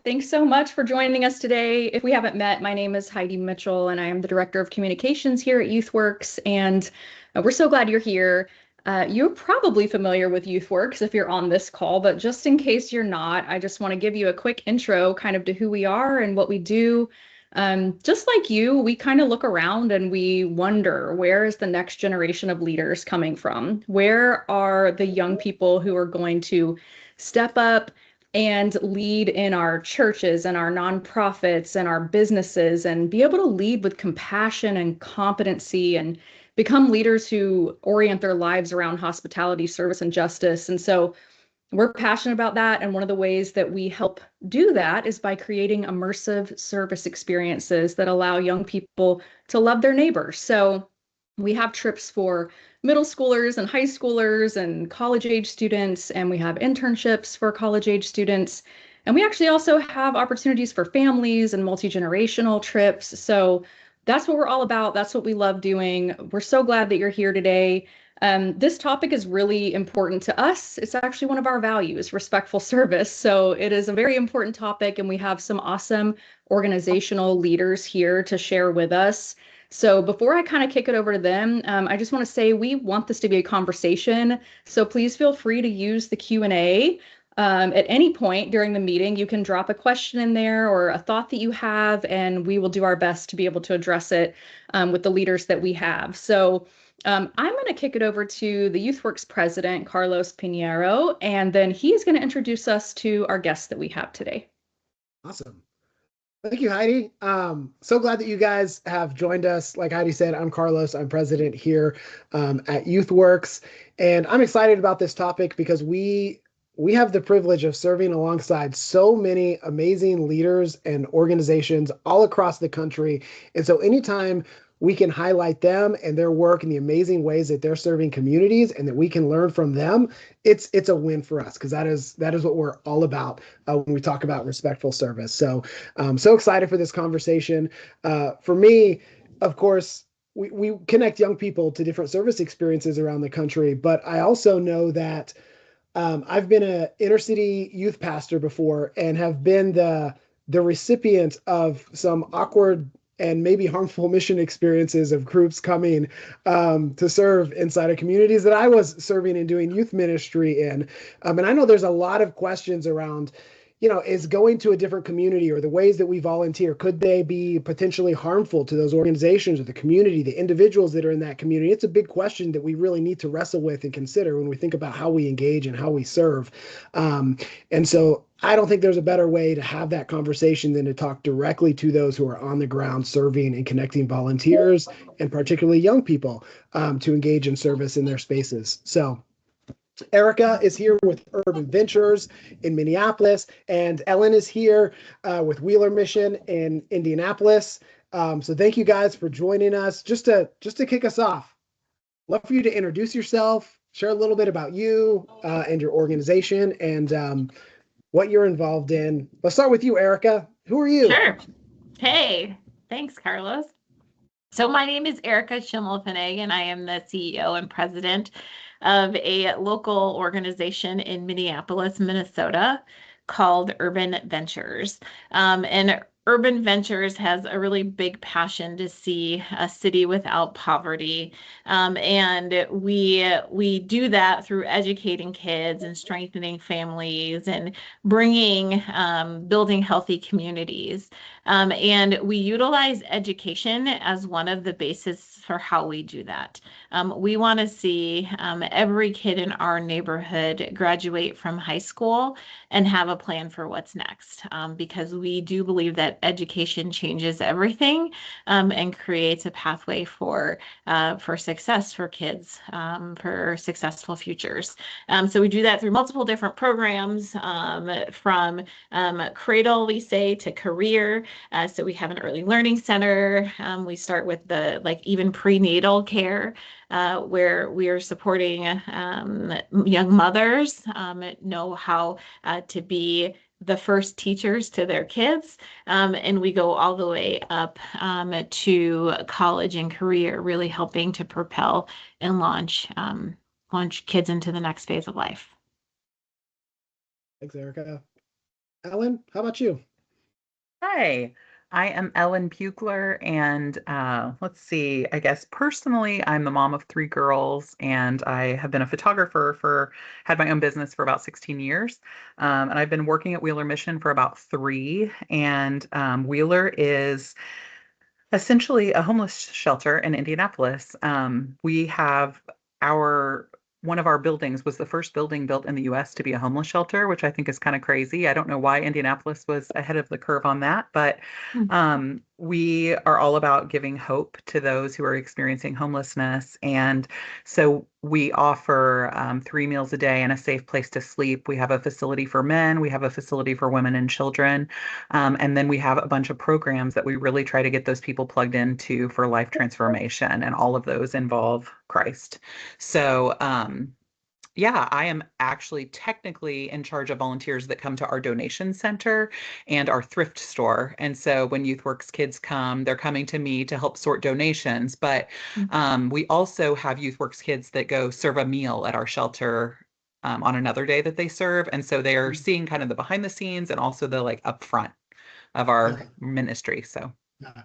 Thanks so much for joining us today. If we haven't met, my name is Heidi Mitchell, and I am the Director of Communications here at YouthWorks, and we're so glad you're here. You're probably familiar with YouthWorks if you're on this call, but just in case you're not, I just want to give you a quick intro kind of to who we are and what we do. Just like you, we kind of look around and we wonder, where is the next generation of leaders coming from? Where are the young people who are going to step up and lead in our churches and our nonprofits and our businesses and be able to lead with compassion and competency and become leaders who orient their lives around hospitality, service, and justice? And so we're passionate about that. And one of the ways that we help do that is by creating immersive service experiences that allow young people to love their neighbors. So we have trips for middle schoolers and high schoolers and college age students, and we have internships for college age students. And we actually also have opportunities for families and multi-generational trips. So that's what we're all about. That's what we love doing. We're so glad that you're here today. This topic is really important to us. It's actually one of our values, respectful service. So it is a very important topic, and we have some awesome organizational leaders here to share with us. So before I kind of kick it over to them, I just want to say we want this to be a conversation. So please feel free to use the Q&A. At any point during the meeting, you can drop a question in there or a thought that you have, and we will do our best to be able to address it with the leaders that we have. So I'm going to kick it over to the YouthWorks president, Carlos Pinheiro, and then he's going to introduce us to our guests that we have today. Awesome. Thank you, Heidi. So glad that you guys have joined us. Like Heidi said, I'm Carlos. I'm president here at YouthWorks, and I'm excited about this topic because we have the privilege of serving alongside so many amazing leaders and organizations all across the country. And so anytime we can highlight them and their work and the amazing ways that they're serving communities and that we can learn from them, it's a win for us, because that is what we're all about when we talk about respectful service. So I'm so excited for this conversation. For me, of course, we connect young people to different service experiences around the country, but I also know that I've been an inner city youth pastor before and have been the recipient of some awkward and maybe harmful mission experiences of groups coming to serve inside of communities that I was serving and doing youth ministry in. And I know there's a lot of questions around, is going to a different community or the ways that we volunteer, could they be potentially harmful to those organizations or the community, the individuals that are in that community? It's a big question that we really need to wrestle with and consider when we think about how we engage and how we serve. And so I don't think there's a better way to have that conversation than to talk directly to those who are on the ground serving and connecting volunteers, and particularly young people, to engage in service in their spaces. So Erica is here with Urban Ventures in Minneapolis, and Ellen is here with Wheeler Mission in Indianapolis. So thank you guys for joining us. Just to kick us off, love for you to introduce yourself, share a little bit about you and your organization, and what you're involved in. Let's start with you, Erica. Who are you? Sure. Hey, thanks, Carlos. So my name is Erica Schimmelfennig, I am the CEO and president of a local organization in Minneapolis, Minnesota, called Urban Ventures. And Urban Ventures has a really big passion to see a city without poverty. And we do that through educating kids and strengthening families and building healthy communities. And we utilize education as one of the bases for how we do that. We want to see every kid in our neighborhood graduate from high school and have a plan for what's next, because we do believe that education changes everything and creates a pathway for success for kids, for successful futures. So we do that through multiple different programs, from cradle, we say, to career. So we have an early learning center. We start with even prenatal care, where we are supporting young mothers know how to be the first teachers to their kids. And we go all the way up to college and career, really helping to propel and launch kids into the next phase of life. Thanks, Erica. Ellen, how about you? Hi, I am Ellen Bugler, and let's see, I guess personally, I'm the mom of three girls, and I have been a photographer had my own business for about 16 years. And I've been working at Wheeler Mission for about three, and Wheeler is essentially a homeless shelter in Indianapolis. We have our one of our buildings was the first building built in the US to be a homeless shelter, which I think is kind of crazy. I don't know why Indianapolis was ahead of the curve on that, but we are all about giving hope to those who are experiencing homelessness. And so we offer 3 meals a day and a safe place to sleep. We have a facility for men, we have a facility for women and children. And then we have a bunch of programs that we really try to get those people plugged into for life transformation, and all of those involve Christ. So, yeah, I am actually technically in charge of volunteers that come to our donation center and our thrift store. And so when YouthWorks kids come, they're coming to me to help sort donations. But we also have YouthWorks kids that go serve a meal at our shelter on another day that they serve. And so they are seeing kind of the behind the scenes and also the like upfront of our Yeah. ministry. So, Yeah.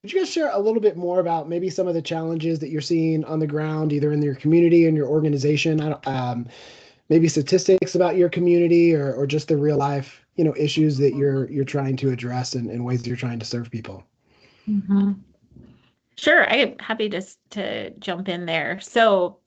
Could you guys share a little bit more about maybe some of the challenges that you're seeing on the ground, either in your community and your organization? Maybe statistics about your community, or just the real life, issues that you're trying to address, and ways you're trying to serve people. Mhm. Sure, I am happy to jump in there. So,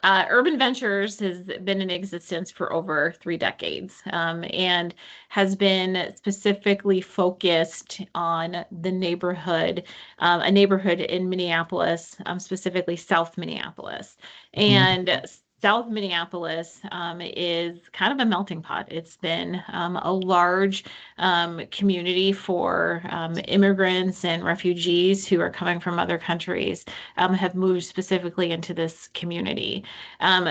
Urban Ventures has been in existence for over 3 decades, and has been specifically focused on the neighborhood, a neighborhood in Minneapolis, specifically South Minneapolis. And South Minneapolis is kind of a melting pot. It's been a large community for immigrants and refugees who are coming from other countries, have moved specifically into this community. Um,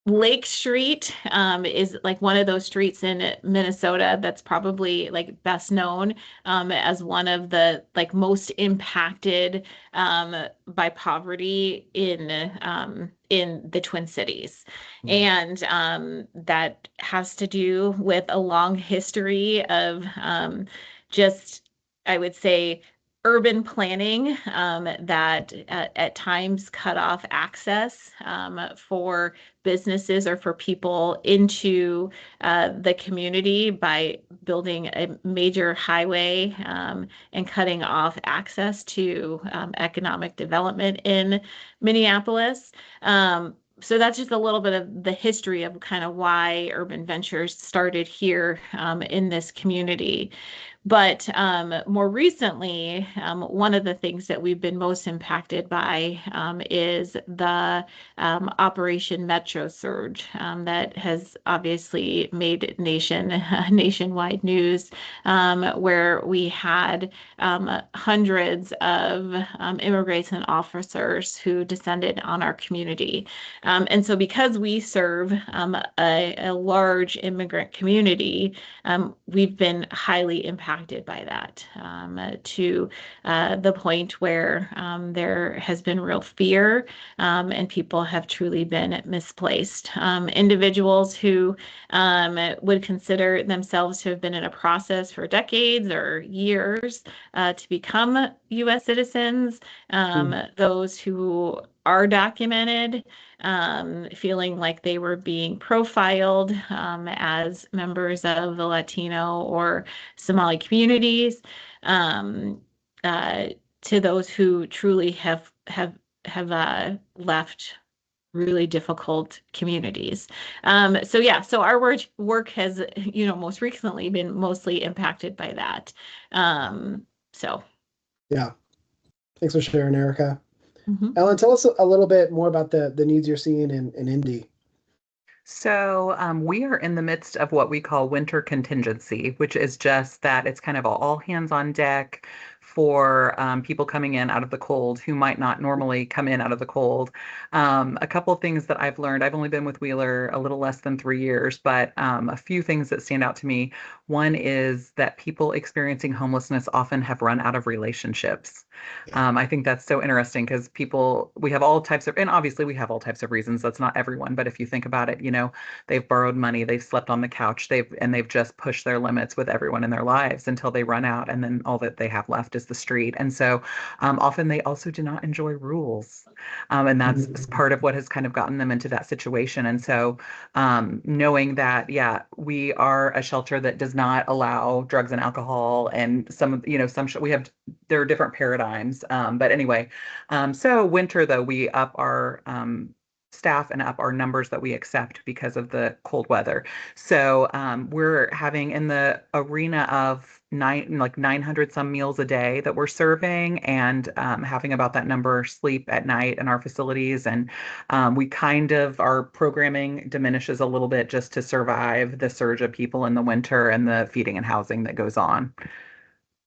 Lake Street is like one of those streets in Minnesota that's probably like best known as one of the like most impacted by poverty in the Twin Cities. And that has to do with a long history of just, I would say, urban planning that at times cut off access for businesses or for people into the community by building a major highway and cutting off access to economic development in Minneapolis. So that's just a little bit of the history of kind of why Urban Ventures started here in this community. But more recently, one of the things that we've been most impacted by is the Operation Metro Surge that has obviously made nationwide news, where we had hundreds of immigration officers who descended on our community. And so because we serve a large immigrant community, we've been highly impacted by that to the point where there has been real fear and people have truly been misplaced. Individuals who would consider themselves to have been in a process for decades or years to become U.S. citizens, those who are documented, feeling like they were being profiled as members of the Latino or Somali communities, to those who truly have left really difficult communities. So yeah, so our work has, most recently been mostly impacted by that. So. Yeah. Thanks for sharing, Erica. Mhm. Ellen, tell us a little bit more about the needs you're seeing in Indy. So we are in the midst of what we call winter contingency, which is just that it's kind of all hands on deck for people coming in out of the cold who might not normally come in out of the cold. A couple of things that I've learned, I've only been with Wheeler a little less than 3 years, but a few things that stand out to me. One is that people experiencing homelessness often have run out of relationships. I think that's so interesting because we have all types of, and obviously we have all types of reasons. That's not everyone, but if you think about it, they've borrowed money, they've slept on the couch, they've just pushed their limits with everyone in their lives until they run out, and then all that they have left is the street. And so often they also do not enjoy rules. And that's part of what has kind of gotten them into that situation. And so knowing that, yeah, we are a shelter that does not allow drugs and alcohol, and there are different paradigms. But anyway, so winter though, we up our staff and up our numbers that we accept because of the cold weather. So we're having in the arena of 900 some meals a day that we're serving, and having about that number sleep at night in our facilities. And our programming diminishes a little bit just to survive the surge of people in the winter and the feeding and housing that goes on.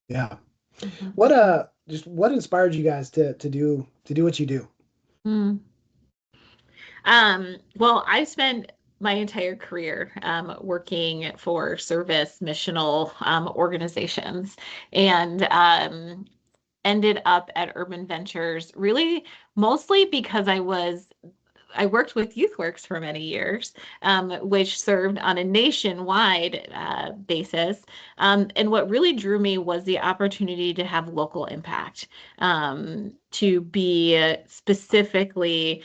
Yeah. Mhm. What inspired you guys to do what you do? Mm. Well, I spent my entire career working for service missional organizations, and ended up at Urban Ventures really mostly because I worked with YouthWorks for many years, which served on a nationwide basis. And what really drew me was the opportunity to have local impact, to be specifically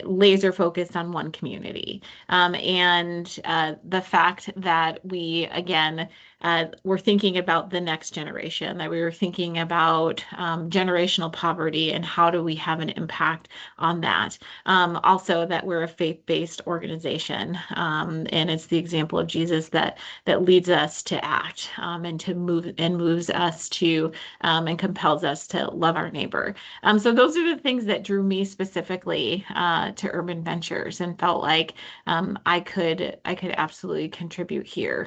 laser focused on one community. And the fact that we, again, were thinking about the next generation, that we were thinking about generational poverty and how do we have an impact on that. Also, that we're a faith-based organization, and it's the example of Jesus that leads us to act, and to move, and moves us to and compels us to love our neighbor. So those are the things that drew me specifically to Urban Ventures, and felt like I could absolutely contribute here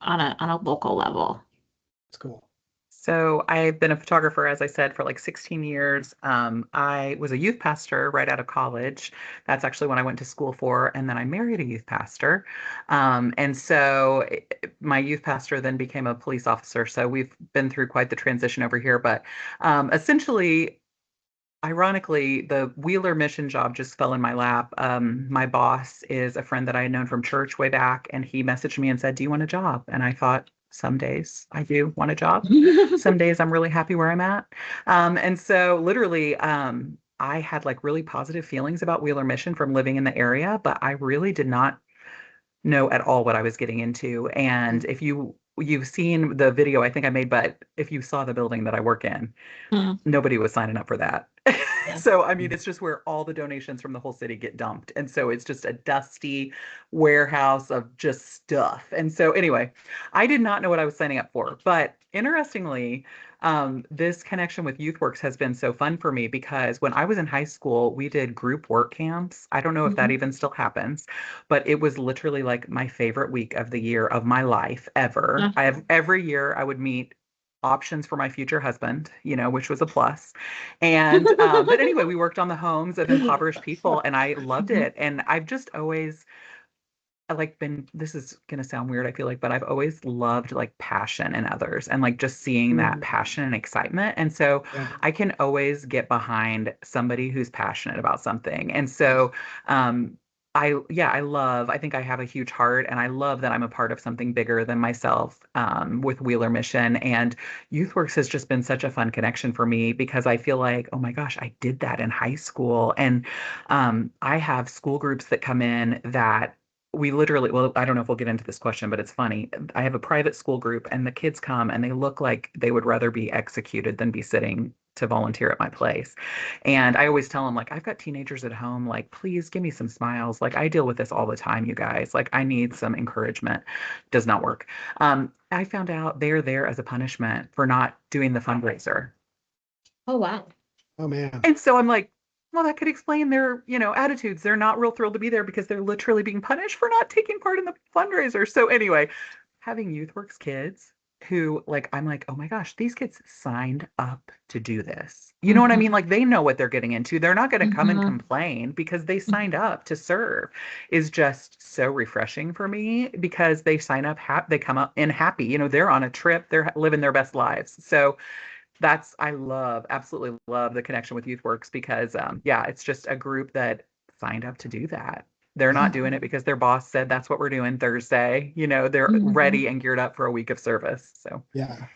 on a local level. It's cool. So I've been a photographer, as I said, for like 16 years. I was a youth pastor right out of college. That's actually when I went to school for, and then I married a youth pastor. And so my youth pastor then became a police officer. So we've been through quite the transition over here. But essentially, ironically, the Wheeler mission job just fell in my lap. My boss is a friend that I had known from church way back, and he messaged me and said, "Do you want a job?" And I thought, some days I do want a job. Some days I'm really happy where I'm at. And so literally, I had like really positive feelings about Wheeler Mission from living in the area, but I really did not know at all what I was getting into. And if you've seen the video I think I made, but if you saw the building that I work in, Mm. nobody was signing up for that. Yeah. So, I mean, it's just where all the donations from the whole city get dumped. And so it's just a dusty warehouse of just stuff. And so, anyway, I did not know what I was signing up for. But interestingly, this connection with YouthWorks has been so fun for me because when I was in high school, we did group work camps. I don't know if that even still happens, but it was literally like my favorite week of the year of my life ever. Every year I would meet options for my future husband, which was a plus. And but anyway, we worked on the homes of impoverished people, and I loved it. And I've just always this is gonna sound weird, I feel like, but I've always loved like passion in others, and like just seeing that passion and excitement. And so I can always get behind somebody who's passionate about something. And so I think I have a huge heart, and I love that I'm a part of something bigger than myself, with Wheeler Mission. And YouthWorks has just been such a fun connection for me because I feel like, oh my gosh, I did that in high school. And I have school groups that come in that we literally, well, I don't know if we'll get into this question, but it's funny. I have a private school group, and the kids come and they look like they would rather be executed than be sitting to volunteer at my place. And I always tell them, like, I've got teenagers at home, like, please give me some smiles. Like, I deal with this all the time, you guys. Like, I need some encouragement. Does not work. I found out they're there as a punishment for not doing the fundraiser. Oh, wow. Oh man. And so I'm like, well, that could explain their, attitudes. They're not real thrilled to be there because they're literally being punished for not taking part in the fundraiser. So anyway, having YouthWorks kids who like, I'm like, oh my gosh, these kids signed up to do this. You know what I mean? Like they know what they're getting into. They're not going to come and complain because they signed up to serve is just so refreshing for me because they sign up, they come up in happy, you know, they're on a trip, they're living their best lives. So I absolutely love the connection with YouthWorks because, yeah, it's just a group that signed up to do that. They're not doing it because their boss said that's what we're doing Thursday. You know, they're ready and geared up for a week of service. So, Yeah.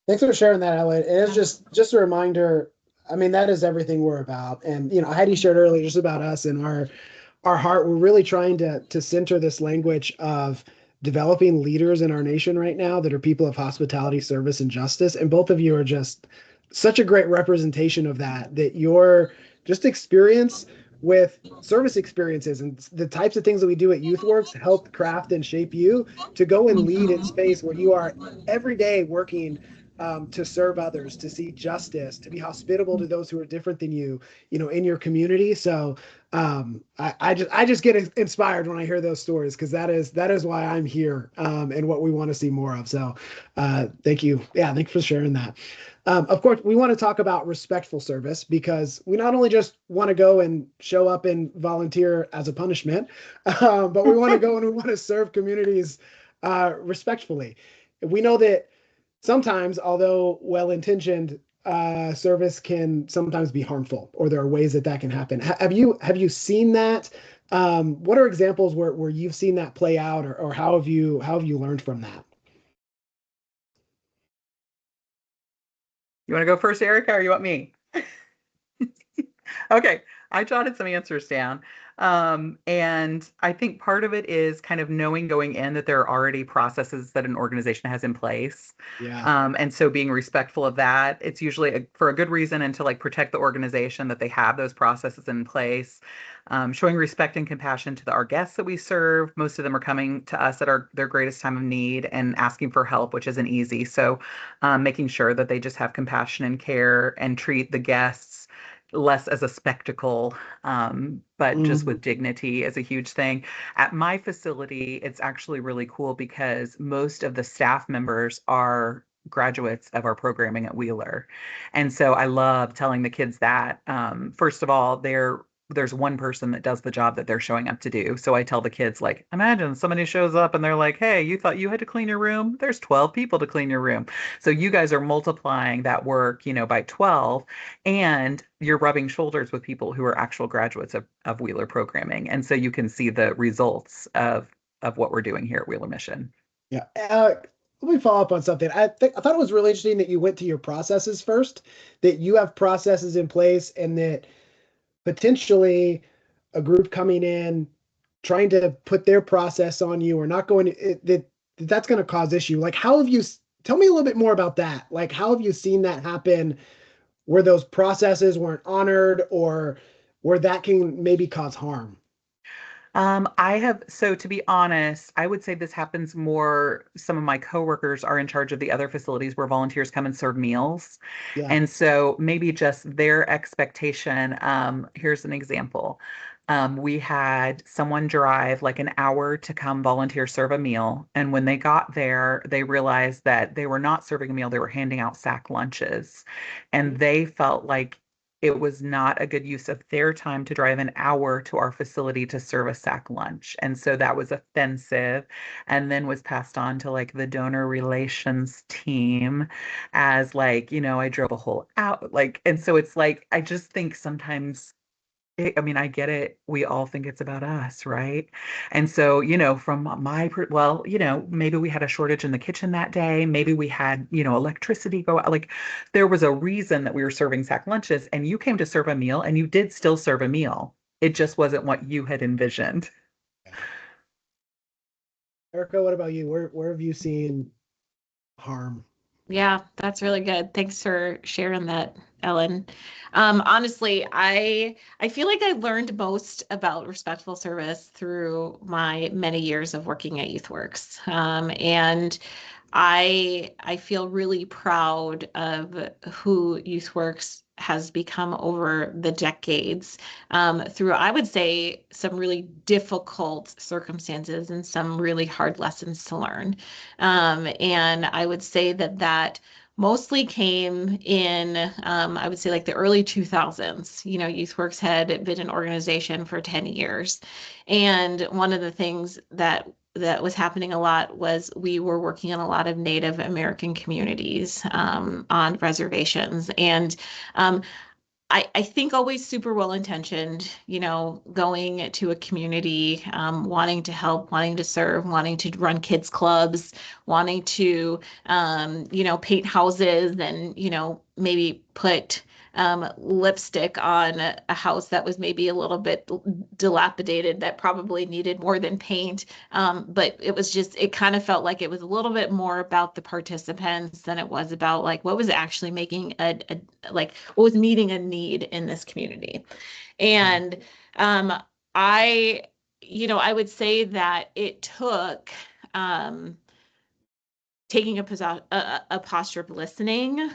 Thanks for sharing that, Ellen. And it's just a reminder. I mean, that is everything we're about. And, you know, Heidi shared earlier just about us and our heart. We're really trying to center this language of developing leaders in our nation right now that are people of hospitality, service, and justice. And both of you are just such a great representation of that your just experience with service experiences and the types of things that we do at YouthWorks help craft and shape you to go and lead in space where you are every day working to serve others, to see justice, to be hospitable to those who are different than you know, in your community. So I just get inspired when I hear those stories because that is why I'm here and what we want to see more of. So thank you. Yeah, thanks for sharing that. Of course, we want to talk about respectful service because we not only just want to go and show up and volunteer as a punishment, but we want to go and we want to serve communities respectfully. We know that sometimes, although well-intentioned, service can sometimes be harmful, or there are ways that can happen. Have you seen that? What are examples where you've seen that play out, or how have you learned from that? you want to go first, Erica, or you want me? Okay, I jotted some answers down. And I think part of it is kind of knowing going in that there are already processes that an organization has in place. Yeah. And so being respectful of that, it's usually for a good reason and to like protect the organization that they have those processes in place. Showing respect and compassion to our guests that we serve. Most of them are coming to us at their greatest time of need and asking for help, which isn't easy. So making sure that they just have compassion and care and treat the guests less as a spectacle, but just with dignity is a huge thing. At my facility, it's actually really cool because most of the staff members are graduates of our programming at Wheeler. And so I love telling the kids that, first of all, there's one person that does the job that they're showing up to do. So I tell the kids, like, imagine somebody shows up and they're like, hey, you thought you had to clean your room? There's 12 people to clean your room. So you guys are multiplying that work, you know, by 12, and you're rubbing shoulders with people who are actual graduates of Wheeler programming. And so you can see the results of what we're doing here at Wheeler Mission. Yeah. Let me follow up on something. I thought it was really interesting that you went to your processes first, that you have processes in place, and that potentially a group coming in trying to put their process on you or not going that's going to cause issue. Like, how have you tell me a little bit more about that? Like, how have you seen that happen where those processes weren't honored or where that can maybe cause harm? So to be honest, I would say this happens more. Some of my coworkers are in charge of the other facilities where volunteers come and serve meals. Yeah. And so maybe just their expectation. Here's an example. We had someone drive like an hour to come volunteer serve a meal. And when they got there, they realized that they were not serving a meal, they were handing out sack lunches. And they felt like it was not a good use of their time to drive an hour to our facility to serve a sack lunch. And so that was offensive and then was passed on to like the donor relations team as like, you know, I drove a whole out like, and so it's like, I just think sometimes I mean, I get it. We all think it's about us, right? And so, you know, well, you know, maybe we had a shortage in the kitchen that day. Maybe we had, you know, electricity go out. Like there was a reason that we were serving sack lunches and you came to serve a meal and you did still serve a meal. It just wasn't what you had envisioned. Erica, what about you? Where have you seen harm? Yeah, that's really good. Thanks for sharing that, Ellen. Honestly, I feel like I learned most about respectful service through my many years of working at YouthWorks. And I feel really proud of who YouthWorks has become over the decades, through, I would say, some really difficult circumstances and some really hard lessons to learn. And I would say that mostly came in, I would say, like the early 2000s. YouthWorks had been an organization for 10 years. And one of the things that was happening a lot was we were working in a lot of Native American communities, on reservations. And I think always super well intentioned, going to a community, wanting to help, wanting to serve, wanting to run kids clubs, wanting to, paint houses and, maybe put lipstick on a house that was maybe a little bit dilapidated, that probably needed more than paint. But it kind of felt like it was a little bit more about the participants than it was about like what was actually making like what was meeting a need in this community. And I, I would say that it took taking a posture of listening,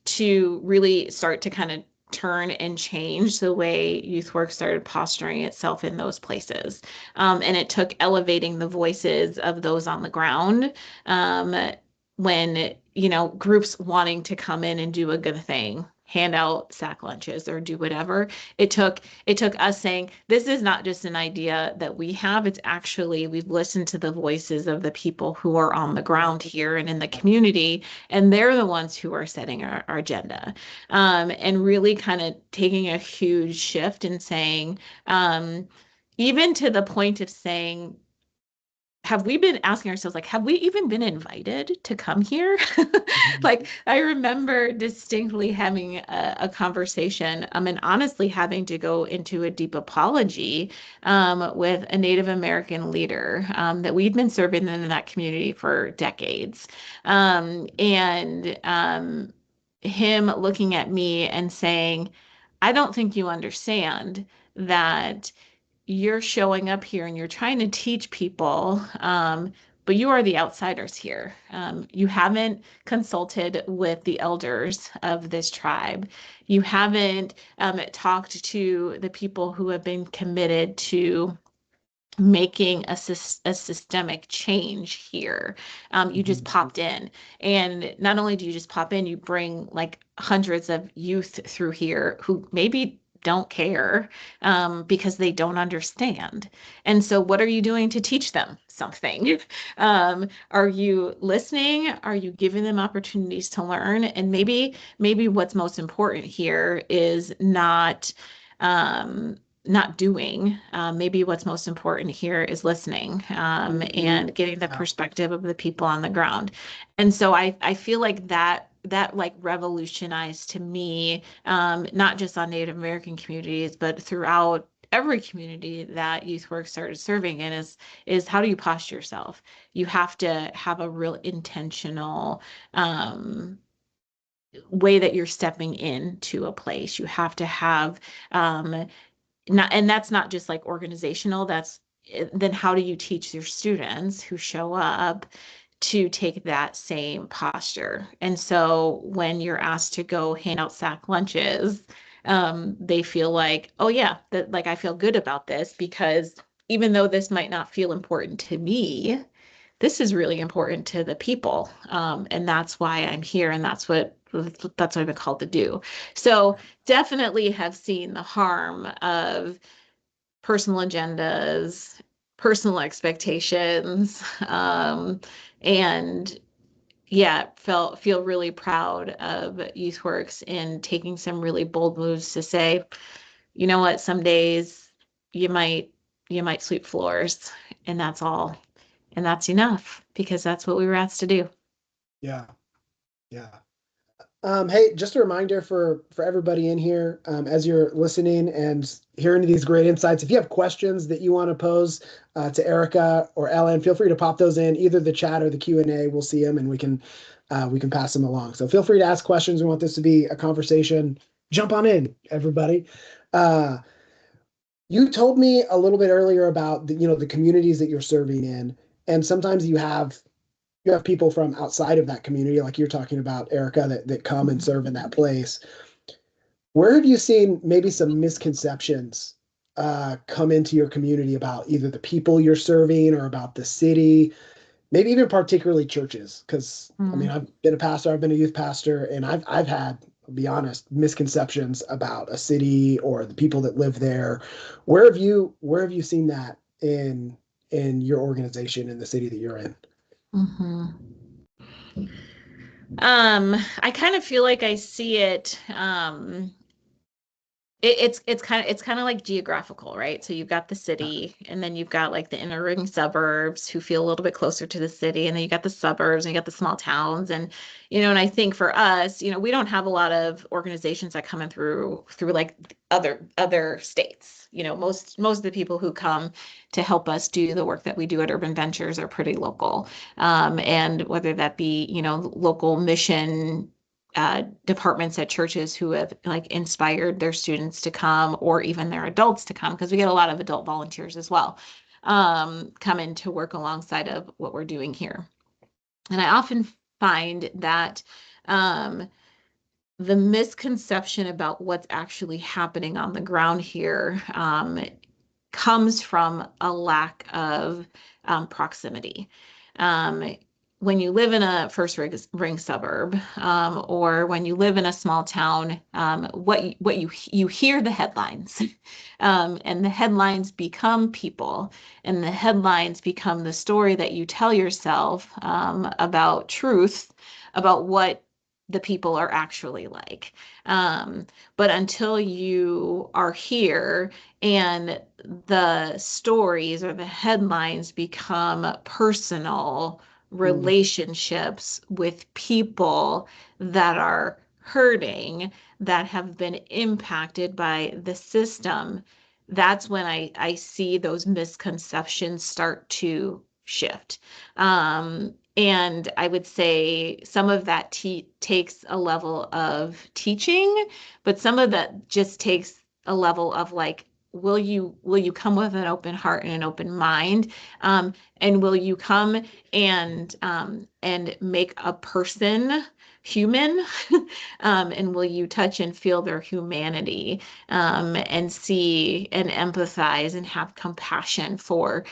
to really start to kind of turn and change the way youth work started posturing itself in those places. And it took elevating the voices of those on the ground, when, groups wanting to come in and do a good thing, hand out sack lunches or do whatever. It took us saying, this is not just an idea that we have. It's actually, we've listened to the voices of the people who are on the ground here and in the community, and they're the ones who are setting our agenda. And really kind of taking a huge shift and saying, even to the point of saying, have we been asking ourselves, like, have we even been invited to come here? Like, I remember distinctly having a conversation, and honestly having to go into a deep apology, with a Native American leader, that we'd been serving in that community for decades. And him looking at me and saying, I don't think you understand that you're showing up here and you're trying to teach people, but you are the outsiders here. You haven't consulted with the elders of this tribe. You haven't talked to the people who have been committed to making a systemic change here. You just popped in. And not only do you just pop in, you bring like hundreds of youth through here who maybe don't care, because they don't understand. And so what are you doing to teach them something? Are you listening? Are you giving them opportunities to learn? And maybe what's most important here is not doing. Maybe what's most important here is listening, and getting the perspective of the people on the ground. And so I feel like that like revolutionized to me, not just on Native American communities, but throughout every community that youth work started serving in, is how do you posture yourself? You have to have a real intentional, way that you're stepping into a place. You have to have, and that's not just like organizational, then how do you teach your students who show up to take that same posture? And so when you're asked to go hand out sack lunches, they feel like, oh yeah, that, like, I feel good about this, because even though this might not feel important to me, this is really important to the people. And that's why I'm here. And that's what I've been called to do. So definitely have seen the harm of personal agendas, personal expectations, and yeah, feel really proud of YouthWorks in taking some really bold moves to say, you know what, some days you might sweep floors, and that's all. And that's enough, because that's what we were asked to do. Yeah. Yeah. Hey, just a reminder for everybody in here, as you're listening and hearing these great insights, if you have questions that you want to pose to Erica or Ellen, feel free to pop those in either the chat or the Q&A. We'll see them and we can pass them along. So feel free to ask questions. We want this to be a conversation. Jump on in, everybody. You told me a little bit earlier about the communities that you're serving in, and sometimes you have people from outside of that community, like you're talking about, Erica, that come and serve in that place. Where have you seen maybe some misconceptions come into your community about either the people you're serving or about the city, maybe even particularly churches? Because I mean, Mm. I've been a pastor, I've been a youth pastor, and I've had, I'll be honest, misconceptions about a city or the people that live there. Where have you seen that in your organization in the city that you're in? Mhm. I kind of feel like I see it. It's kind of like geographical, right? So you've got the city, and then you've got like the inner ring suburbs who feel a little bit closer to the city, and then you got the suburbs, and you got the small towns, and and I think for us, we don't have a lot of organizations that come in through like other states. Most of the people who come to help us do the work that we do at Urban Ventures are pretty local, and whether that be local mission departments at churches who have like inspired their students to come or even their adults to come because we get a lot of adult volunteers as well come in to work alongside of what we're doing here. And I often find that um, the misconception about what's actually happening on the ground here comes from a lack of proximity. Um, when you live in a first ring suburb, or when you live in a small town, what you hear the headlines, and the headlines become people, and the headlines become the story that you tell yourself about truth, about what the people are actually like. But until you are here and the stories or the headlines become personal Mm, relationships with people that are hurting, that have been impacted by the system, that's when I see those misconceptions start to shift. And I would say some of that takes a level of teaching, but some of that just takes a level of like, will you come with an open heart and an open mind, and will you come and make a person human, and will you touch and feel their humanity, and see and empathize and have compassion for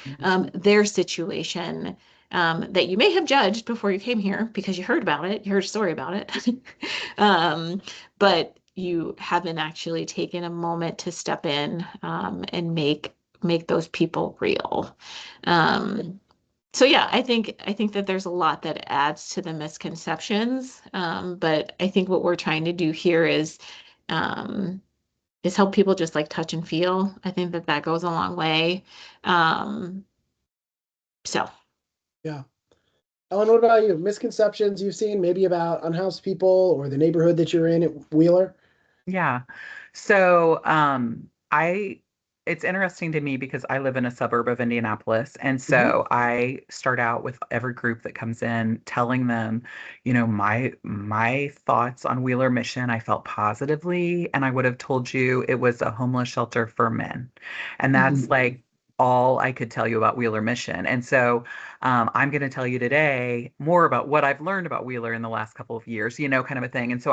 their situation, that you may have judged before you came here because you heard about it, you heard a story about it, um, but you haven't actually taken a moment to step in, and make those people real. Um, so yeah, I think that there's a lot that adds to the misconceptions, but I think what we're trying to do here um, is help people just like touch and feel. I think that that goes a long way. Um, so. yeah. Ellen, what about you? Misconceptions you've seen maybe about unhoused people or the neighborhood that you're in at Wheeler? Yeah. So, it's interesting to me because I live in a suburb of Indianapolis. And Hmm. so I start out with every group that comes in telling them, my thoughts on Wheeler Mission. I felt positively, and I would have told you it was a homeless shelter for men. And that's Hmm. like all I could tell you about Wheeler Mission. And so I'm going to tell you today more about what I've learned about Wheeler in the last couple of years, kind of a thing. And so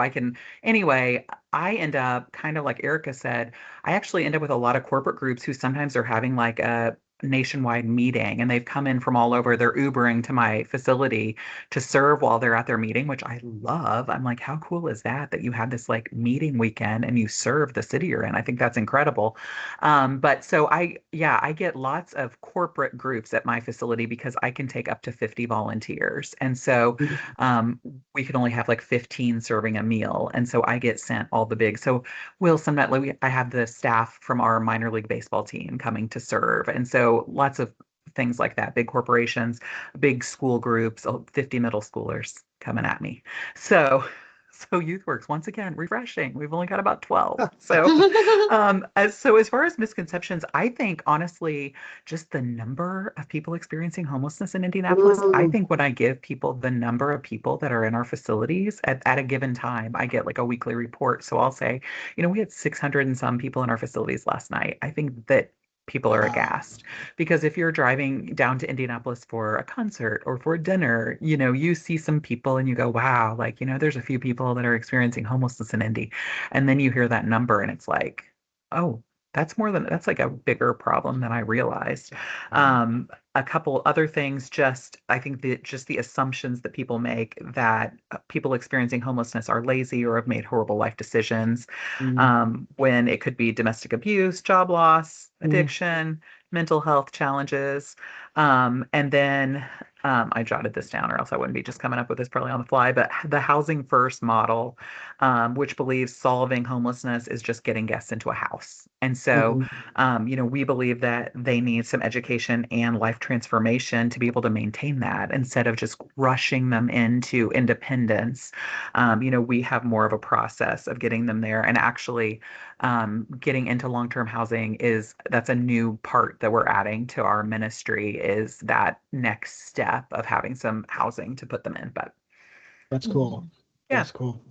anyway, I end up kind of like Erica said, I actually end up with a lot of corporate groups who sometimes are having like a nationwide meeting and they've come in from all over. They're Ubering to my facility to serve while they're at their meeting, which I love. I'm like, how cool is that you have this like meeting weekend and you serve the city you're in? I think that's incredible. But so yeah, I get lots of corporate groups at my facility because I can take up to 50 volunteers. And so um, we can only have like 15 serving a meal. And so I get sent all the big. So sometimes I have the staff from our minor league baseball team coming to serve. And so lots of things like that, big corporations, big school groups, 50 middle schoolers coming at me. So, so YouthWorks, once again, refreshing. We've only got about 12. So, as far as misconceptions, I think honestly, just the number of people experiencing homelessness in Indianapolis, I Mm, think when I give people the number of people that are in our facilities at a given time, I get like a weekly report. So I'll say, we had 600 and some people in our facilities last night. I think that people are aghast. Because if you're driving down to Indianapolis for a concert or for dinner, you see some people and you go, wow, like, there's a few people that are experiencing homelessness in Indy. And then you hear that number and it's like, oh, that's like a bigger problem than I realized. A couple other things, I think just the assumptions that people make that people experiencing homelessness are lazy or have made horrible life decisions, when it could be domestic abuse, job loss, addiction, mental health challenges. And then I jotted this down or else I wouldn't be just coming up with this probably on the fly, but the housing first model, which believes solving homelessness is just getting guests into a house. And so, we believe that they need some education and life transformation to be able to maintain that instead of just rushing them into independence. We have more of a process of getting them there, and actually getting into long-term housing that's a new part that we're adding to our ministry, is that next step of having some housing to put them in. But That's cool. Yeah. That's cool.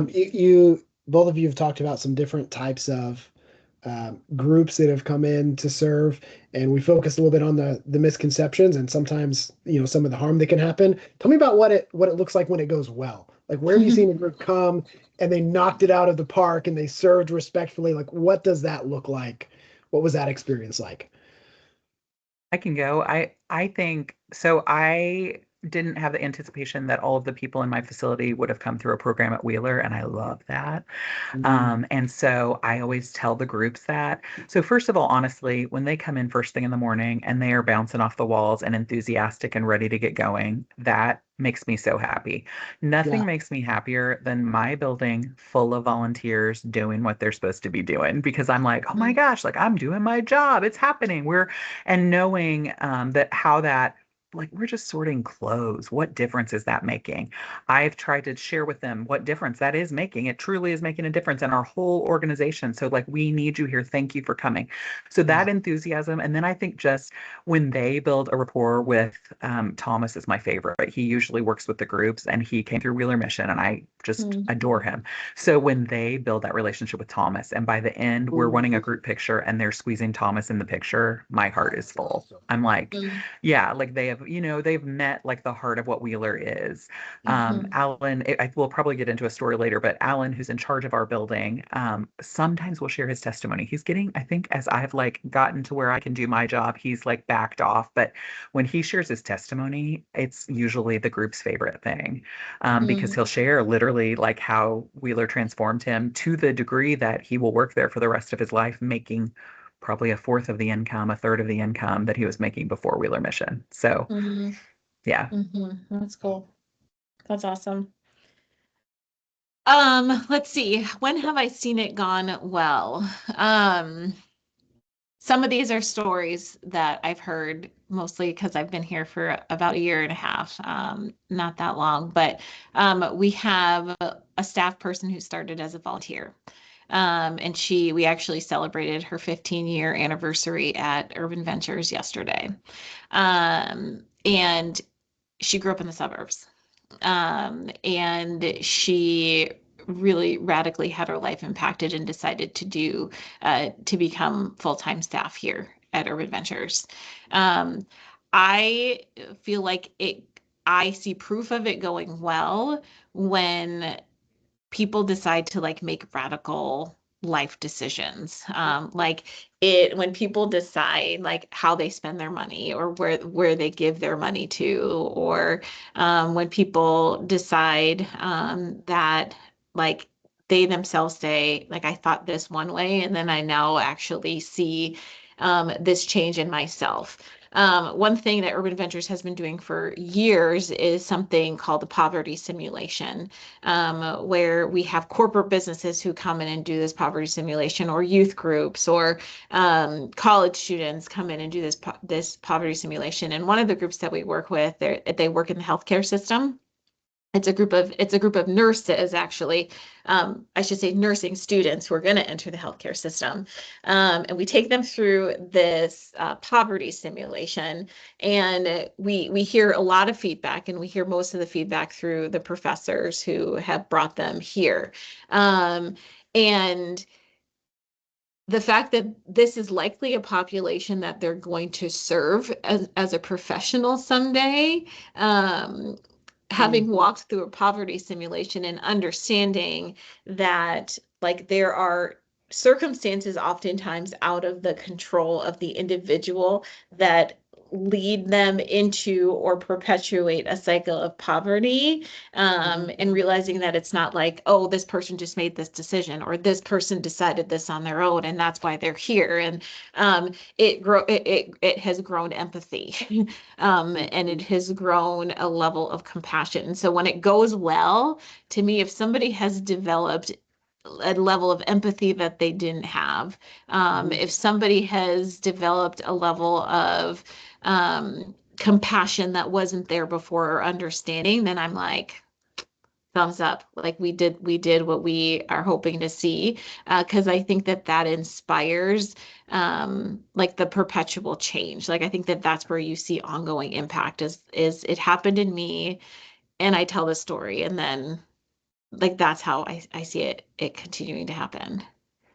You both of you have talked about some different types of groups that have come in to serve, and we focused a little bit on the misconceptions and sometimes some of the harm that can happen. Tell me about what it looks like when it goes well. Like, where have you seen a group come and they knocked it out of the park and they served respectfully? Like, what does that look like? What was that experience like? I can go. I think so. I didn't have the anticipation that all of the people in my facility would have come through a program at Wheeler, and I love that. And so I always tell the groups that. So first of all, honestly, when they come in first thing in the morning and they are bouncing off the walls and enthusiastic and ready to get going, that makes me so happy. Nothing makes me happier than my building full of volunteers doing what they're supposed to be doing, because I'm like, oh my gosh, like I'm doing my job. It's happening. And knowing that how that, like, we're just sorting clothes. What difference is that making? I've tried to share with them what difference that is making. It truly is making a difference in our whole organization. So, like, we need you here. Thank you for coming. So that enthusiasm. And then I think just when they build a rapport with Thomas is my favorite. He usually works with the groups, and he came through Wheeler Mission, and I just adore him. So when they build that relationship with Thomas, and by the end we're wanting a group picture and they're squeezing Thomas in the picture, my heart is full. I'm like, yeah, like they've met like the heart of what Wheeler is. Alan, we'll probably get into a story later, but Alan, who's in charge of our building, sometimes will share his testimony. He's getting, I think, as I've like gotten to where I can do my job, he's like backed off. But when he shares his testimony, it's usually the group's favorite thing, because he'll share literally like how Wheeler transformed him to the degree that he will work there for the rest of his life, making probably a third of the income that he was making before Wheeler Mission. So, yeah. That's cool. That's awesome. Let's see. When have I seen it gone well? Some of these are stories that I've heard, mostly because I've been here for about a year and a half, not that long, but we have a staff person who started as a volunteer. And we actually celebrated her 15-year anniversary at Urban Ventures yesterday. And she grew up in the suburbs. And she really radically had her life impacted and decided to become full-time staff here at Urban Ventures. I feel like I see proof of it going well when people decide to like make radical life decisions. When people decide like how they spend their money, or where they give their money to, or when people decide that like they themselves say, like, I thought this one way, and then I now actually see this change in myself. One thing that Urban Ventures has been doing for years is something called the poverty simulation, where we have corporate businesses who come in and do this poverty simulation, or youth groups, or college students come in and do this poverty simulation. And one of the groups that we work with, they work in the healthcare system. It's a group of nurses, actually. I should say nursing students who are going to enter the healthcare system. And we take them through this poverty simulation, and we hear a lot of feedback, and we hear most of the feedback through the professors who have brought them here. And the fact that this is likely a population that they're going to serve as a professional someday, having walked through a poverty simulation and understanding that like there are circumstances oftentimes out of the control of the individual that lead them into or perpetuate a cycle of poverty, and realizing that it's not like, oh, this person just made this decision or this person decided this on their own and that's why they're here. And it has grown empathy, and it has grown a level of compassion. And so when it goes well, to me, if somebody has developed a level of empathy that they didn't have, if somebody has developed a level of compassion that wasn't there before, or understanding, then I'm like, thumbs up. Like we did what we are hoping to see, because I think that inspires like the perpetual change. Like I think that's where you see ongoing impact is it happened in me and I tell the story, and then like that's how I see it continuing to happen.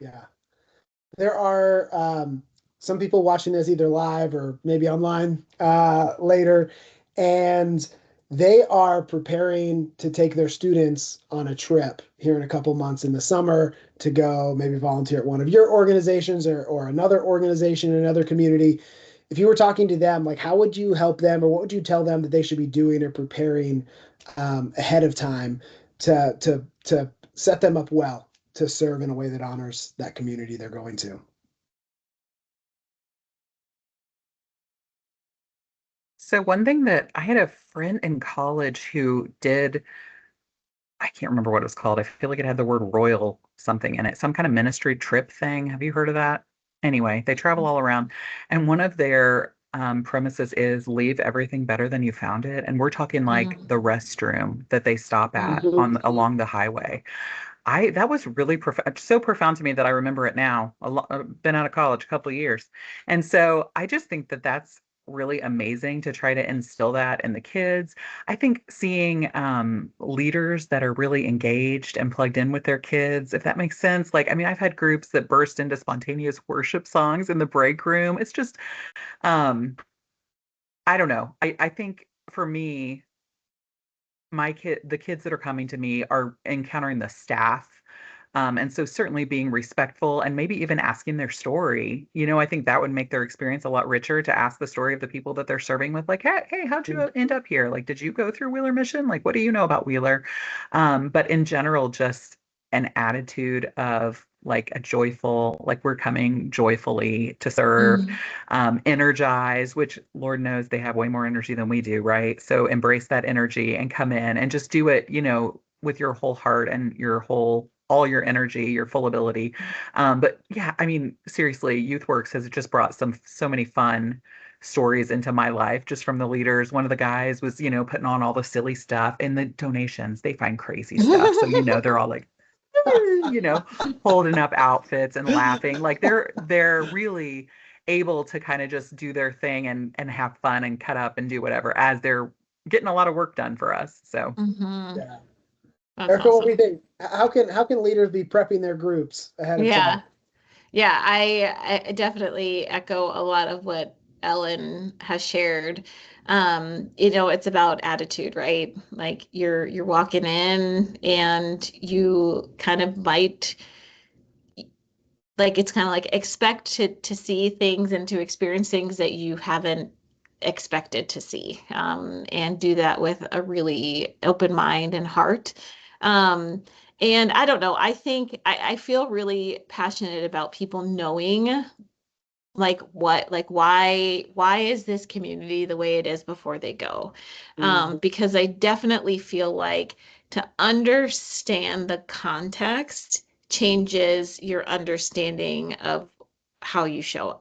Yeah. There are some people watching this either live or maybe online later, and they are preparing to take their students on a trip here in a couple months in the summer to go maybe volunteer at one of your organizations or another organization in another community. If you were talking to them, like how would you help them, or what would you tell them that they should be doing or preparing ahead of time to set them up well to serve in a way that honors that community they're going to? So one thing that I had a friend in college who did, I can't remember what it was called. I feel like it had the word royal something in it, some kind of ministry trip thing. Have you heard of that? Anyway, they travel all around, and one of their premises is leave everything better than you found it. And we're talking like Mm. the restroom that they stop at Mhm. along the highway. I That was really so profound to me that I remember it now. Been out of college a couple of years, and so I just think that that's really amazing to try to instill that in the kids. I think seeing leaders that are really engaged and plugged in with their kids, if that makes sense. Like, I mean, I've had groups that burst into spontaneous worship songs in the break room. It's just, um, I don't know. I think for me, the kids that are coming to me are encountering the staff. And so certainly being respectful and maybe even asking their story, I think that would make their experience a lot richer to ask the story of the people that they're serving with, like, hey, how'd you end up here? Like, did you go through Wheeler Mission? Like, what do you know about Wheeler? But in general, just an attitude of like a joyful, like we're coming joyfully to serve, Mm. energize, which Lord knows they have way more energy than we do, right? So embrace that energy and come in and just do it, with your whole heart and all your energy, your full ability. But yeah, I mean, seriously, YouthWorks has just brought so many fun stories into my life just from the leaders. One of the guys was, putting on all the silly stuff, and the donations, they find crazy stuff. So, they're all like, you know, holding up outfits and laughing. Like they're really able to kind of just do their thing and have fun and cut up and do whatever as they're getting a lot of work done for us. So Mm-hmm. Yeah. That's Erica, what do you awesome. think? How can leaders be prepping their groups ahead of time? Yeah. Yeah, I definitely echo a lot of what Ellen has shared. It's about attitude, right? Like you're walking in and you kind of might, like it's kind of like expect to see things and to experience things that you haven't expected to see, and do that with a really open mind and heart. Um, and I don't know, I think I feel really passionate about people knowing like why is this community the way it is before they go, because I definitely feel like to understand the context changes your understanding of how you serve.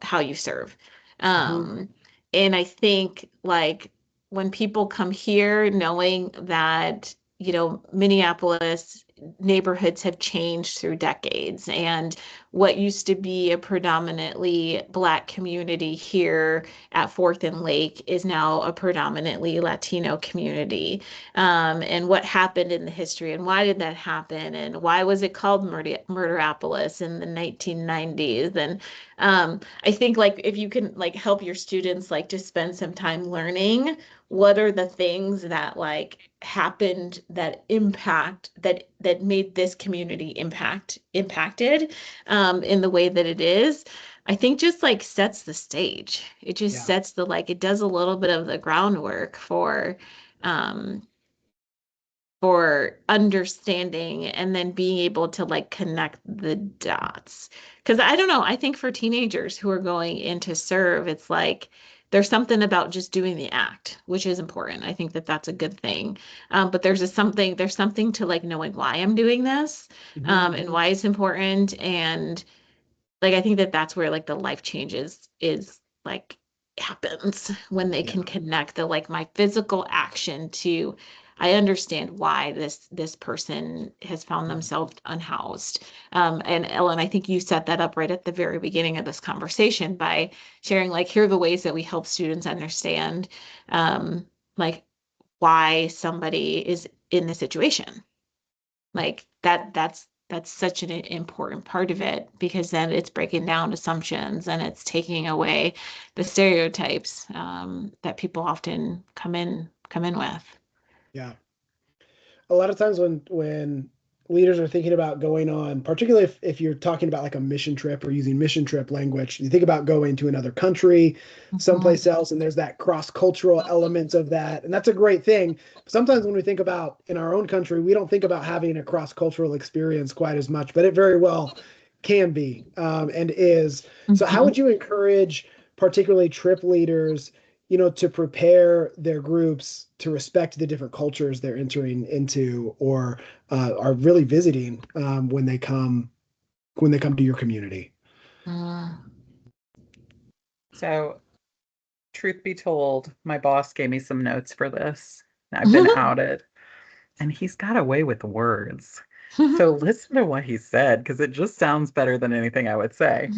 Mhm. um and I think like when people come here knowing that Minneapolis neighborhoods have changed through decades, and what used to be a predominantly Black community here at Fourth and Lake is now a predominantly Latino community, and what happened in the history and why did that happen and why was it called Murderapolis in the 1990s. And I think like if you can like help your students like to spend some time learning what are the things that like happened that made this community impacted in the way that it is, I think just like sets the stage. It just Yeah. sets the like it does a little bit of the groundwork um for understanding and then being able to like connect the dots. Because I don't know, I think for teenagers who are going in to serve, it's like there's something about just doing the act, which is important. I think that that's a good thing. But there's something to like knowing why I'm doing this, and why it's important. And like I think that that's where like the life changes is like happens when they can connect the like my physical action to I understand why this person has found themselves unhoused. And Ellen, I think you set that up right at the very beginning of this conversation by sharing like here are the ways that we help students understand like why somebody is in the situation. Like that's such an important part of it because then it's breaking down assumptions and it's taking away the stereotypes that people often come in with. Yeah. A lot of times when leaders are thinking about going on, particularly if you're talking about like a mission trip or using mission trip language, you think about going to another country, someplace else, and there's that cross-cultural element of that. And that's a great thing. But sometimes when we think about in our own country, we don't think about having a cross-cultural experience quite as much, but it very well can be and is. So how would you encourage particularly trip leaders, to prepare their groups to respect the different cultures they're entering into or are really visiting when they come to your community? So, truth be told, my boss gave me some notes for this. I've been outed, and he's got away with words. So listen to what he said, because it just sounds better than anything I would say.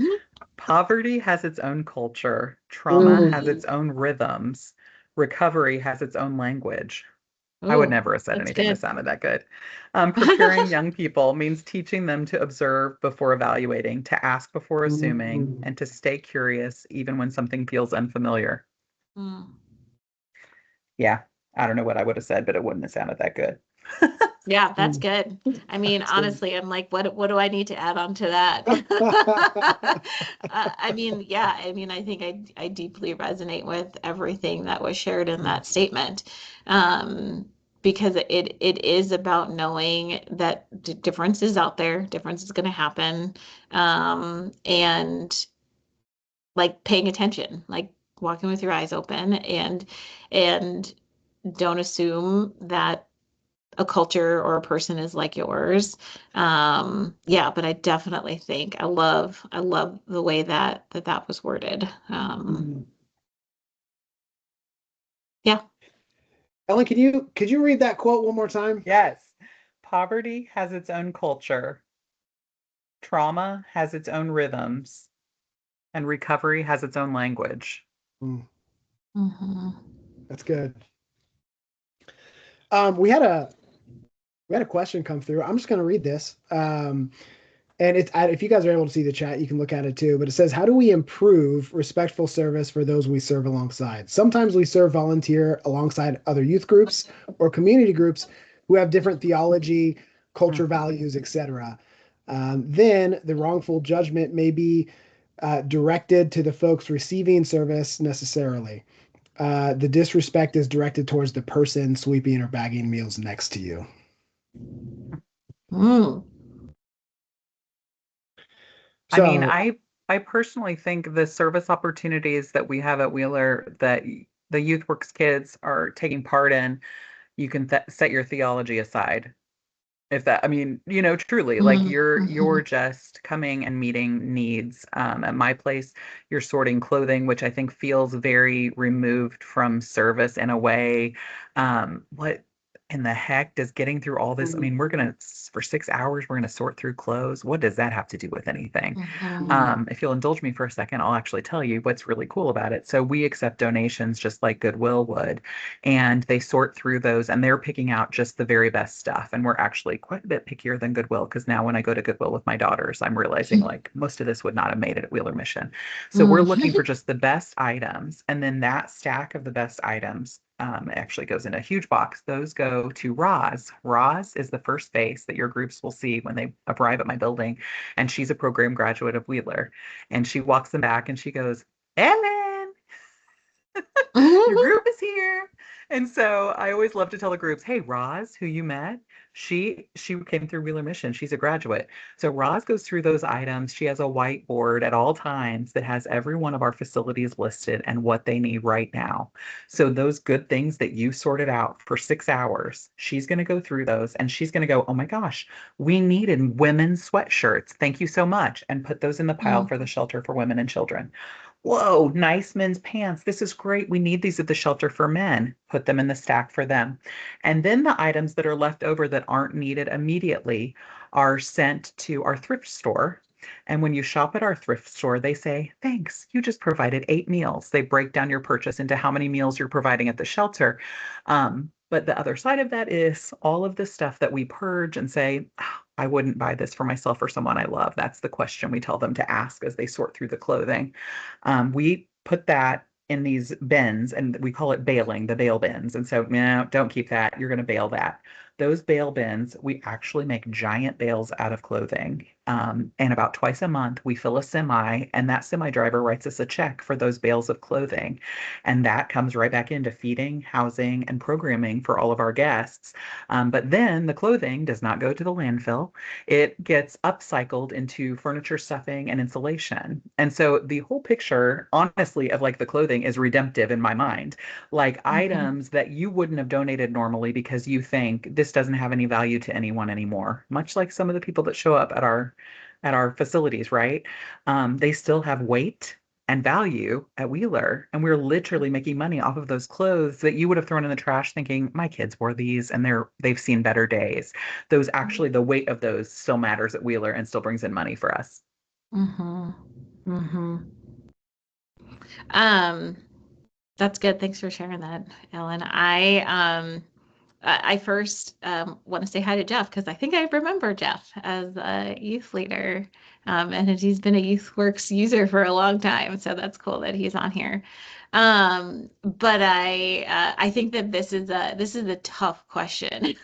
Poverty has its own culture. Trauma has its own rhythms. Recovery has its own language. I would Oh, never have said that's anything that good. sounded that good. Preparing young people means teaching them to observe before evaluating, to ask before assuming, and to stay curious even when something feels unfamiliar. Mm. Yeah, I don't know what I would have said, but it wouldn't have sounded that good. Yeah, that's good. I mean, That's good. honestly, I'm like, what do I need to add on to that? I mean, yeah, I mean, I think I deeply resonate with everything that was shared in that statement. Because it is about knowing that difference is out there, difference is going to happen, and like paying attention, like walking with your eyes open, and don't assume that a culture or a person is like yours. Yeah, but I definitely think I love the way that was worded. Yeah. Ellen, could you read that quote one more time? Yes. Poverty has its own culture. Trauma has its own rhythms. And recovery has its own language. Mm, Mm-hmm. that's good. We had a question come through. I'm just going to read this. And if you guys are able to see the chat, you can look at it too. But it says, how do we improve respectful service for those we serve alongside? Sometimes we serve volunteer alongside other youth groups or community groups who have different theology, culture values, etc. Then the wrongful judgment may be directed to the folks receiving service necessarily. The disrespect is directed towards the person sweeping or bagging meals next to you. Mm. I mean, So, I personally think the service opportunities that we have at Wheeler that the YouthWorks kids are taking part in, you can set your theology aside. If that, I mean, truly, like you're Mm-hmm. just coming and meeting needs. At my place, you're sorting clothing, which I think feels very removed from service in a way. What in the heck does getting through all this? I mean, for 6 hours, we're going to sort through clothes. What does that have to do with anything? If you'll indulge me for a second, I'll actually tell you what's really cool about it. So we accept donations just like Goodwill would, and they sort through those and they're picking out just the very best stuff. And we're actually quite a bit pickier than Goodwill, because now when I go to Goodwill with my daughters, I'm realizing like most of this would not have made it at Wheeler Mission. So we're looking for just the best items. And then that stack of the best items actually goes in a huge box. Those go to Roz. Roz is the first face that your groups will see when they arrive at my building. And she's a program graduate of Wheeler. And she walks them back and she goes, Ellen, your group is here. And so I always love to tell the groups, hey, Roz, who you met, she came through Wheeler Mission. She's a graduate. So Roz goes through those items. She has a whiteboard at all times that has every one of our facilities listed and what they need right now. So those good things that you sorted out for 6 hours, she's going to go through those and she's going to go, oh my gosh, we needed women's sweatshirts. Thank you so much. And put those in the pile for the shelter for women and children. Whoa, nice men's pants. This is great. We need these at the shelter for men. Put them in the stack for them. And then the items that are left over that aren't needed immediately are sent to our thrift store. And when you shop at our thrift store, they say, thanks, you just provided 8 meals. They break down your purchase into how many meals you're providing at the shelter. But the other side of that is all of the stuff that we purge and say, I wouldn't buy this for myself or someone I love. That's the question we tell them to ask as they sort through the clothing. We put that in these bins and we call it bailing, the bail bins. And so, no, don't keep that. You're going to bail that. Those bail bins, we actually make giant bales out of clothing. And about twice a month, we fill a semi, and that semi driver writes us a check for those bales of clothing. And that comes right back into feeding, housing, and programming for all of our guests. But then the clothing does not go to the landfill. It gets upcycled into furniture stuffing and insulation. And so the whole picture, honestly, of like the clothing is redemptive in my mind. Like items that you wouldn't have donated normally because you think this doesn't have any value to anyone anymore, much like some of the people that show up at our facilities, right? They still have weight and value at Wheeler, and we're literally making money off of those clothes that you would have thrown in the trash thinking my kids wore these and they've seen better days. Those actually, the weight of those still matters at Wheeler and still brings in money for us. That's good. Thanks for sharing that, Ellen. I first want to say hi to Jeff because I think I remember Jeff as a youth leader, and he's been a YouthWorks user for a long time. So that's cool that he's on here. But I think that this is a tough question,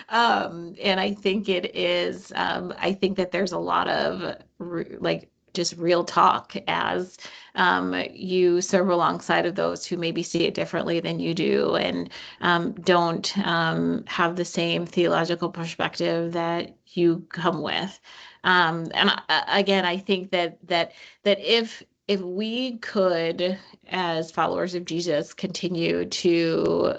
and I think it is. I think that there's a lot of just real talk as you serve alongside of those who maybe see it differently than you do and don't have the same theological perspective that you come with. Again, I think that if we could, as followers of Jesus, continue to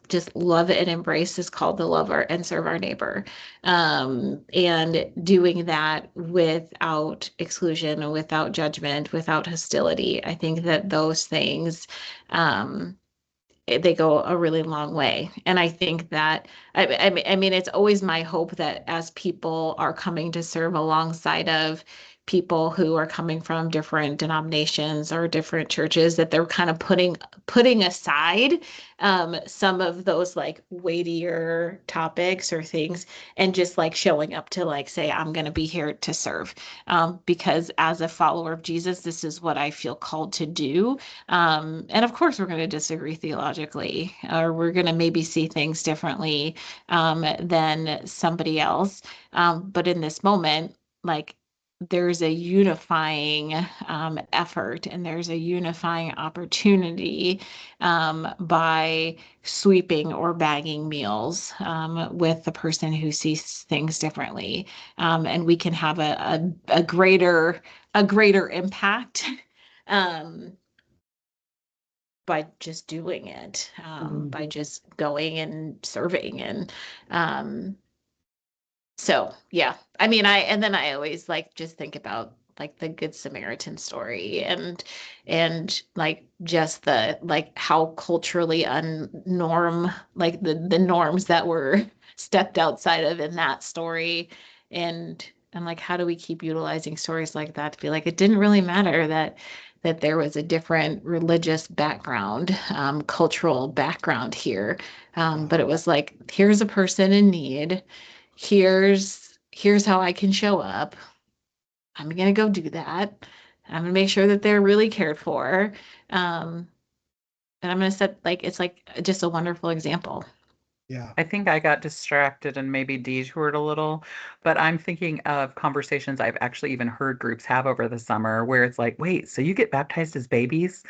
just love and embrace this call to love and serve our neighbor, and doing that without exclusion, without judgment, without hostility. I think that those things, they go a really long way. And I think that, I mean, it's always my hope that as people are coming to serve alongside of people who are coming from different denominations or different churches, that they're kind of putting aside some of those like weightier topics or things and just like showing up to like say, I'm going to be here to serve, because as a follower of Jesus, this is what I feel called to do. And of course, we're going to disagree theologically, or we're going to maybe see things differently than somebody else. But in this moment, like, there's a unifying effort and there's a unifying opportunity by sweeping or bagging meals with the person who sees things differently. And we can have a greater impact by just doing it, by just going and serving. And so, yeah, I mean, and then I always like just think about like the Good Samaritan story and like just the like how culturally unnorm like the norms that were stepped outside of in that story and like how do we keep utilizing stories like that to be like it didn't really matter that there was a different religious background, cultural background here. But it was like, here's a person in need. Here's how I can show up. I'm gonna go do that. I'm gonna make sure that they're really cared for. And I'm gonna set like it's like just a wonderful example. Yeah. I think I got distracted and maybe detoured a little, but I'm thinking of conversations I've actually even heard groups have over the summer where it's like, wait, so you get baptized as babies?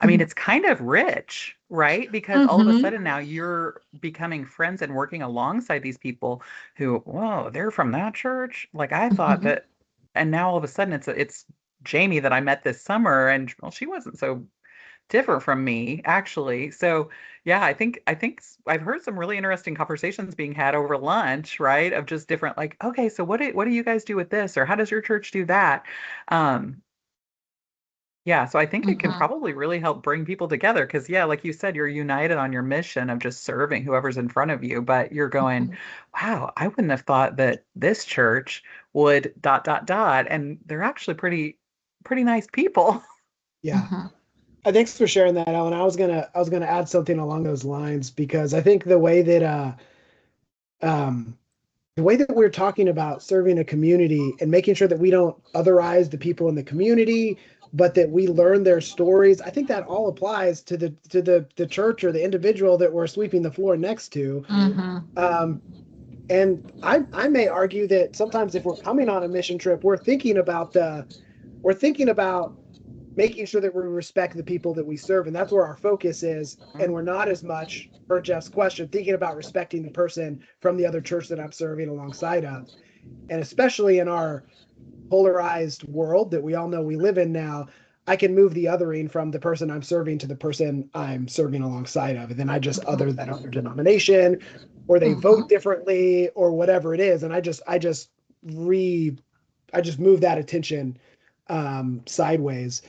I mean, it's kind of rich, right? Because all of a Mm-hmm. sudden now you're becoming friends and working alongside these people who, whoa, they're from that church? Like I thought Mm-hmm. that, and now all of a sudden it's Jamie that I met this summer, and well, she wasn't so different from me actually. So yeah, I think I've heard some really interesting conversations being had over lunch, right? Of just different like, okay, so what do you guys do with this, or how does your church do that? Um, yeah, so I think it can Mm-hmm. probably really help bring people together because yeah, like you said, you're united on your mission of just serving whoever's in front of you, but you're going, wow, I wouldn't have thought that this church would dot dot dot, and they're actually pretty nice people. Yeah. Mm-hmm. Thanks for sharing that, Ellen. I was gonna add something along those lines because I think um the way that we're talking about serving a community and making sure that we don't otherize the people in the community, but that we learn their stories, I think that all applies to the church or the individual that we're sweeping the floor next to. Mm-hmm. Um, and I may argue that sometimes if we're coming on a mission trip, we're thinking about making sure that we respect the people that we serve, and that's where our focus is. And we're not as much, per Jeff's question, thinking about respecting the person from the other church that I'm serving alongside of. And especially in our polarized world that we all know we live in now, I can move the othering from the person I'm serving to the person I'm serving alongside of. And then I just other that other denomination, or they Mm-hmm. vote differently, or whatever it is. And re I just move that attention sideways.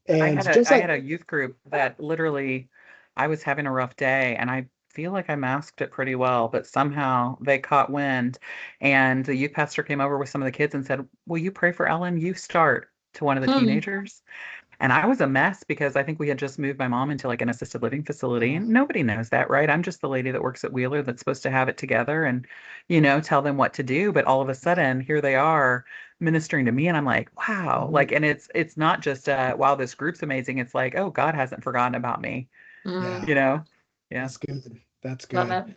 I And had a just I like, had a youth group that literally I was having a rough day and I feel like I masked it pretty well, but somehow they caught wind and the youth pastor came over with some of the kids and said, "Will you pray for Ellen? You start," to one of the Hmm. teenagers. And I was a mess because I think we had just moved my mom into like an assisted living facility. And nobody knows that, right? I'm just the lady that works at Wheeler that's supposed to have it together and, tell them what to do. But all of a sudden, here they are ministering to me. And I'm like, wow. Like, and it's not just, wow, this group's amazing. It's like, oh, God hasn't forgotten about me, Mm-hmm. yeah, you know? Yeah. that's good. That's Love good. it.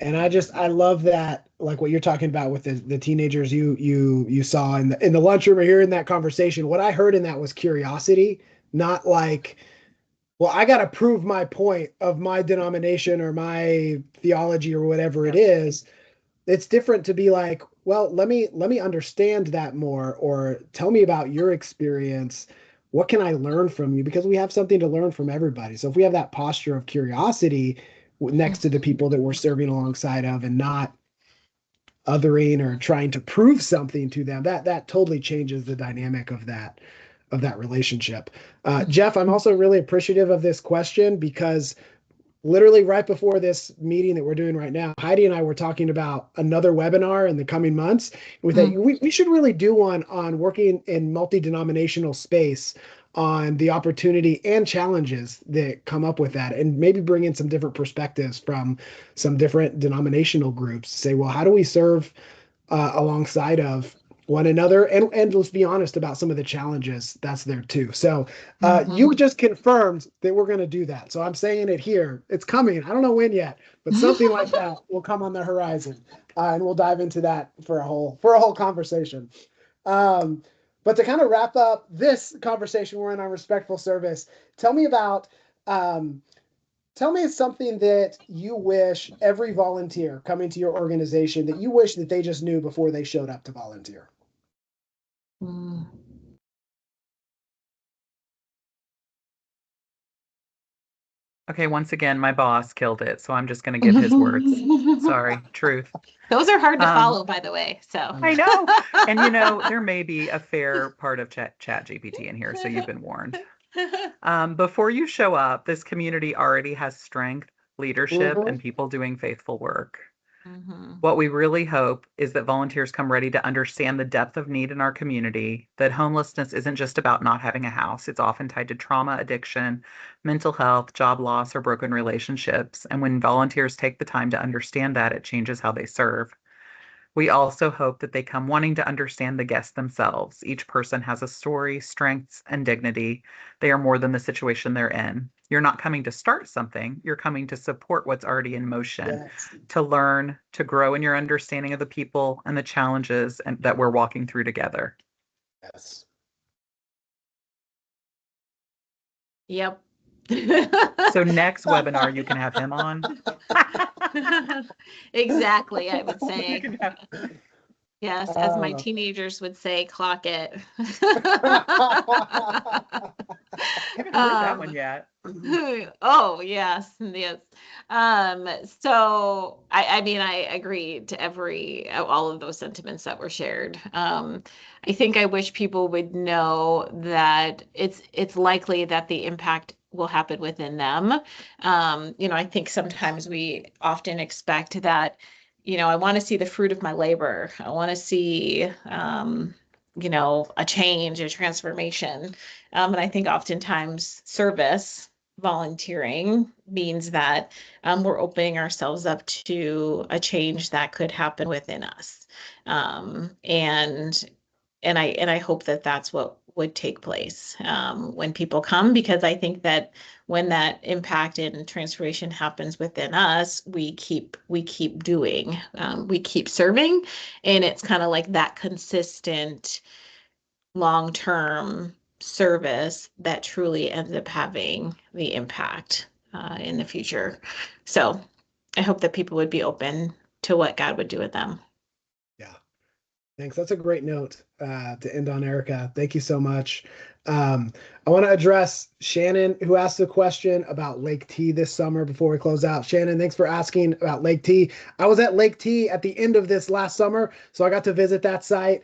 And I love that, like what you're talking about with the teenagers you saw in the lunchroom or here in that conversation. What I heard in that was curiosity, not like, well, I got to prove my point of my denomination or my theology or whatever it is. It's different to be like, well, let me understand that more, or tell me about your experience. What can I learn from you? Because we have something to learn from everybody. So if we have that posture of curiosity next to the people that we're serving alongside of, and not othering or trying to prove something to them, that totally changes the dynamic of that relationship. Jeff, I'm also really appreciative of this question because literally right before this meeting that we're doing right now, Heidi and I were talking about another webinar in the coming months. With that, we should really do one on working in multi-denominational space, on the opportunity and challenges that come up with that, and maybe bring in some different perspectives from some different denominational groups. Say, well, how do we serve alongside of one another, and let's be honest about some of the challenges that's there too. So Mm-hmm. you just confirmed that we're going to do that, so I'm saying it here. It's coming. I don't know when yet, but something like that will come on the horizon, and we'll dive into that for a whole conversation. um, but to kind of wrap up this conversation we're in on respectful service, tell me about um, tell me something that you wish every volunteer coming to your organization, that you wish that they just knew before they showed up to volunteer. Mm. Okay, once again, my boss killed it, so I'm just going to give his words. Sorry, truth. Those are hard to Um, follow, by the way. So I know. And there may be a fair part of Chat GPT in here, so you've been warned. Before you show up, this community already has strength, leadership, Mhm. and people doing faithful work. Mhm. What we really hope is that volunteers come ready to understand the depth of need in our community, that homelessness isn't just about not having a house. It's often tied to trauma, addiction, mental health, job loss, or broken relationships. And when volunteers take the time to understand that, it changes how they serve. We also hope that they come wanting to understand the guests themselves. Each person has a story, strengths, and dignity. They are more than the situation they're in. You're not coming to start something, you're coming to support what's already in motion, Yes. to learn, to grow in your understanding of the people and the challenges that we're walking through together. Yes. Yep. So next webinar, you can have him on. Exactly, I would You say. can have- Yes, as my Uh, teenagers would say, clock it. Haven't heard that one Um, yet. oh, yes, yes. So I mean, I agree to all of those sentiments that were shared. I think I wish people would know that it's likely that the impact will happen within them. I think sometimes we often expect that, I want to see the fruit of my labor. I want to see, a change, a transformation. And I think oftentimes service, volunteering means that we're opening ourselves up to a change that could happen within us. And I hope that that's what would take place when people come, because I think that when that impact and transformation happens within us, we keep doing, we keep serving, and it's kind of like that consistent long-term service that truly ends up having the impact in the future. So I hope that people would be open to what God would do with them. yeah. Thanks. That's a great note to end on, Erica. Thank you so much. I want to address Shannon, who asked a question about Lake T this summer before we close out. Shannon, thanks for asking about Lake T. I was at Lake T at the end of this last summer, so I got to visit that site.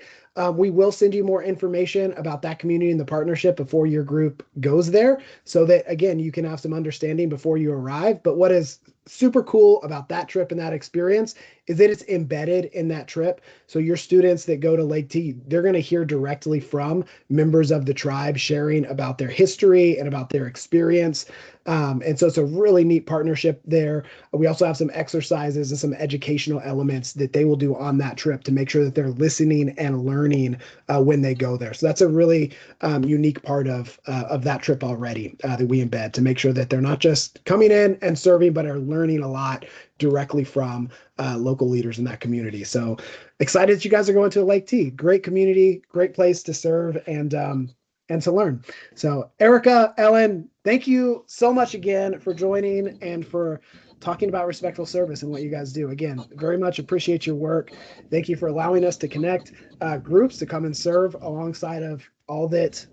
We will send you more information about that community and the partnership before your group goes there, so that, again, you can have some understanding before you arrive. But what is super cool about that trip and that experience is that it's embedded in that trip. So your students that go to Lake T, they're going to hear directly from members of the tribe sharing about their history and about their experience. And so it's a really neat partnership there. We also have some exercises and some educational elements that they will do on that trip to make sure that they're listening and learning when they go there. So that's a really unique part of that trip already that we embed to make sure that they're not just coming in and serving, but are learning a lot directly from local leaders in that community. So excited that you guys are going to Lake T. Great community, great place to serve and to learn. So Erica, Ellen, thank you so much again for joining and for talking about respectful service and what you guys do. Again, very much appreciate your work. Thank you for allowing us to connect groups to come and serve alongside of all that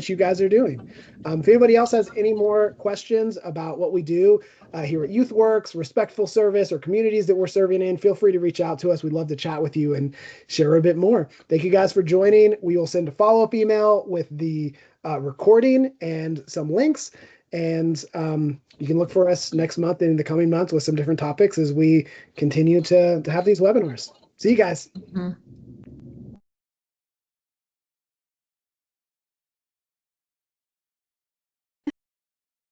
you guys are doing. If anybody else has any more questions about what we do here at YouthWorks, respectful service, or communities that we're serving in, feel free to reach out to us. We'd love to chat with you and share a bit more. Thank you guys for joining. We will send a follow-up email with the recording and some links. And you can look for us next month and in the coming months with some different topics as we continue to have these webinars. See you guys. Mhm.